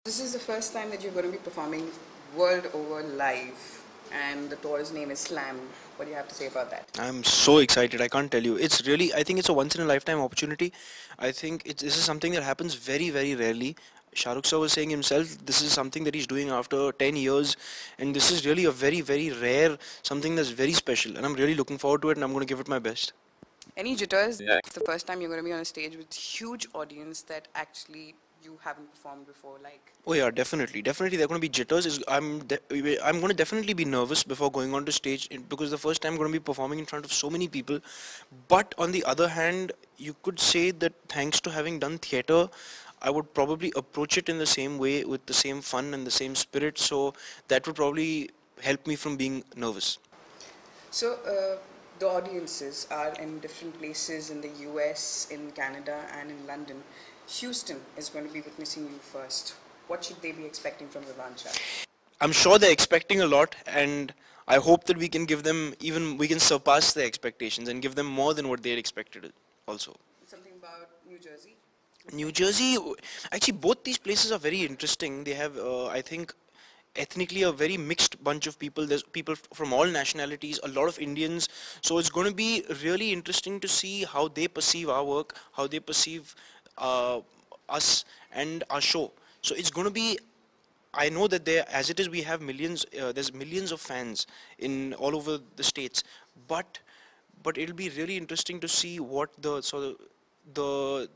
This is the first time that you're going to be performing world over live, and the tour's name is Slam. What do you have to say about that? I'm so excited. I can't tell you. It's really, I think it's a once in a lifetime opportunity. I think this is something that happens very, very rarely. Shah Rukh sir was saying himself, this is something that he's doing after 10 years. And this is really a very, very rare, something that's very special. And I'm really looking forward to it and I'm going to give it my best. Any jitters? Yeah. It's the first time you're going to be on a stage with huge audience that actually you haven't performed before. Like, Oh yeah, definitely, definitely. There are going to be jitters. I'm going to definitely be nervous before going on to stage because the first time I'm going to be performing in front of so many people. But on the other hand, you could say that thanks to having done theatre, I would probably approach it in the same way with the same fun and the same spirit. So that would probably help me from being nervous. so the audiences are in different places in the US, in Canada, and in London. Houston is going to be witnessing you first. What should they be expecting from Vivaan Shah? I'm sure they're expecting a lot, and I hope that we can give them even we can surpass their expectations and give them more than what they had expected also. Something about New Jersey? New Jersey, actually, both these places are very interesting. They have, I think, ethnically a very mixed bunch of people. There's people from all nationalities, a lot of Indians. So it's going to be really interesting to see how they perceive our work, how they perceive uh, us and our show. So it's going to be. I know that there, as it is, we have millions. There's millions of fans in all over the states, but it'll be really interesting to see what the the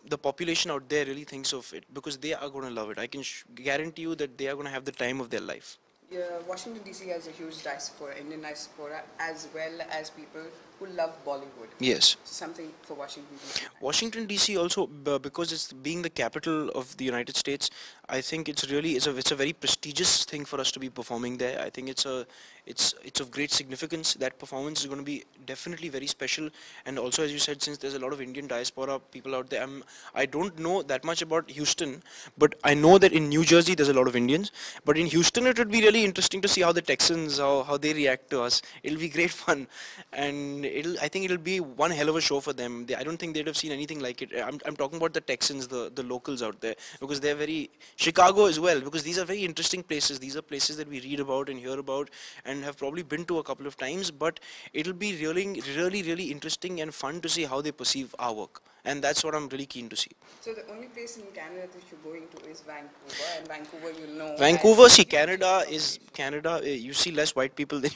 the population out there really thinks of it because they are going to love it. I can guarantee you that they are going to have the time of their life. Yeah, Washington DC has a huge diaspora, Indian diaspora, as well as people who love Bollywood. Yes. Something for Washington DC. Washington DC also because it's being the capital of the United States. I think it's a very prestigious thing for us to be performing there. I think it's of great significance. That performance is going to be definitely very special. And also, as you said, since there's a lot of Indian diaspora people out there, I don't know that much about Houston, but I know that in New Jersey there's a lot of Indians. But in Houston, it would be really interesting to see how the Texans how they react to us. It'll be great fun, and I think it'll be one hell of a show for them. I don't think they'd have seen anything like it. I'm talking about the Texans, the locals out there, because they're very Chicago as well, because these are very interesting places. These are places that we read about and hear about and have probably been to a couple of times. But it'll be really, really, really interesting and fun to see how they perceive our work, and that's what I'm really keen to see. So the only place in Canada that you're going to is Vancouver, and Vancouver, you know. Vancouver, see, Canada is Canada. You see less white people than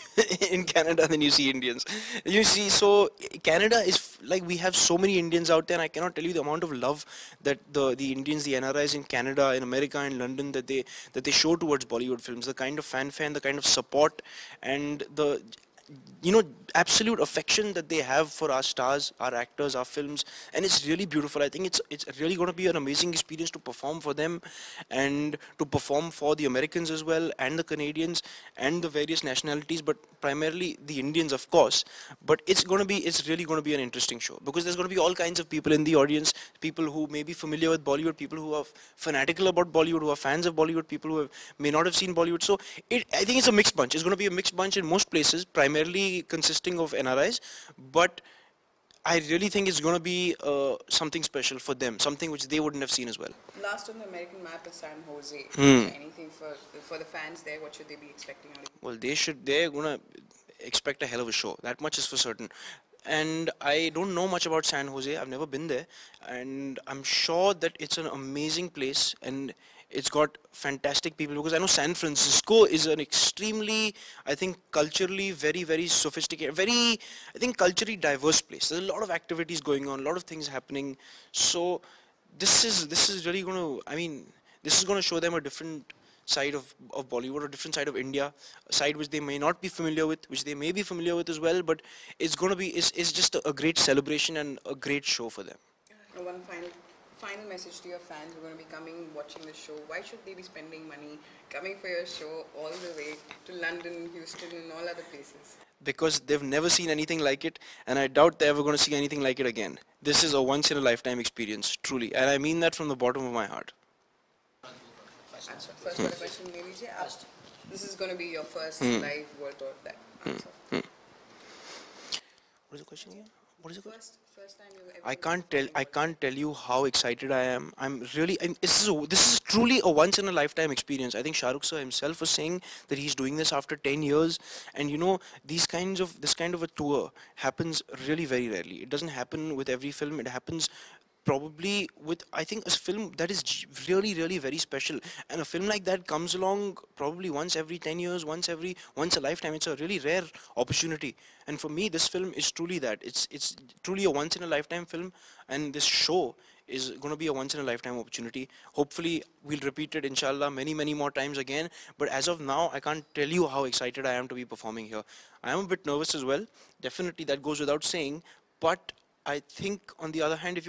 in Canada than you see Indians. You see, so Canada is like we have so many Indians out there, and I cannot tell you the amount of love that the Indians, the NRIs in Canada, in America, in London that they show towards Bollywood films. The kind of fanfare, the kind of support, and the absolute affection that they have for our stars, our actors, our films, and it's really beautiful. I think it's really going to be an amazing experience to perform for them and to perform for the Americans as well and the Canadians and the various nationalities, but primarily the Indians, of course. But it's really going to be an interesting show because there's going to be all kinds of people in the audience, people who may be familiar with Bollywood, people who are fanatical about Bollywood, who are fans of Bollywood, people who may not have seen Bollywood. So I think it's a mixed bunch. It's going to be a mixed bunch in most places, primarily consisting of NRIs, but I really think it's going to be something special for them, something which they wouldn't have seen as well. Last on the American map is San Jose. Anything for the fans there? What should they be expecting out of you? Well, they're going to expect a hell of a show. That much is for certain. And I don't know much about San Jose. I've never been there, and I'm sure that it's an amazing place and it's got fantastic people because I know San Francisco is an extremely, I think, culturally very, very sophisticated, very, I think, culturally diverse place. There's a lot of activities going on, a lot of things happening. So this is really going to, I mean, this is going to show them a different side of Bollywood, a different side of India, a side which they may not be familiar with, which they may be familiar with as well, but it's going to be, it's just a great celebration and a great show for them. One final message to your fans who are going to be coming, watching the show. Why should they be spending money coming for your show all the way to London, Houston, and all other places? Because they've never seen anything like it, and I doubt they're ever going to see anything like it again. This is a once in a lifetime experience, truly, and I mean that from the bottom of my heart. Answer. First वाला question ले लीजिए आप. This is going to be your first live world tour. That answer. What is the question again? what is it called? First time you ever I going to be can't tell. performing I over there. can't tell you how excited I am. I'm really. This is truly a once in a lifetime experience. I think Shah Rukh sir himself was saying that he's doing this after 10 years, and you know this kind of a tour happens really very rarely. It doesn't happen with every film. It happens probably with, I think, a film that is really very special, and a film like that comes along probably once every 10 years, once a lifetime. It's a really rare opportunity, and for me this film is truly that. It's truly a once in a lifetime film, and this show is going to be a once in a lifetime opportunity. Hopefully we'll repeat it, inshallah, many more times again. But as of now, I can't tell you how excited I am to be performing here. I am a bit nervous as well, definitely, that goes without saying. But I think, on the other hand, if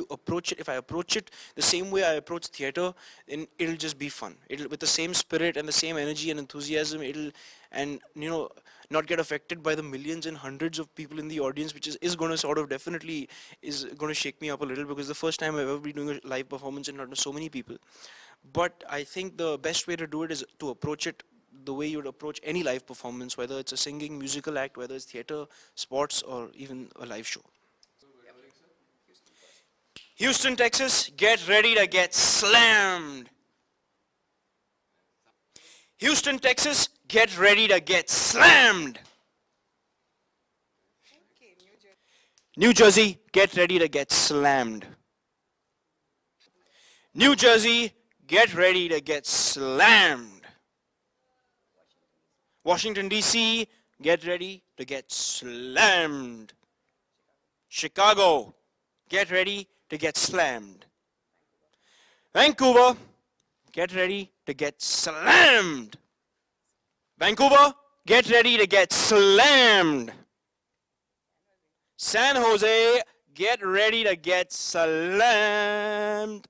I approach it the same way I approach theater, then it'll just be fun. It'll, with the same spirit and the same energy and enthusiasm, and not get affected by the millions and hundreds of people in the audience, which is going to sort of definitely is going to shake me up a little, because the first time I've ever been doing a live performance in front of so many people. But I think the best way to do it is to approach it the way you would approach any live performance, whether it's a singing musical act, whether it's theater, sports, or even a live show. Houston, Texas, get ready to get slammed. Houston, Texas, get ready to get slammed. Okay, New Jersey, get ready to get slammed. New Jersey, get ready to get slammed. Washington, D.C., get ready to get slammed. Chicago, get ready to get slammed. Vancouver, get ready to get slammed. Vancouver, get ready to get slammed. San Jose, get ready to get slammed.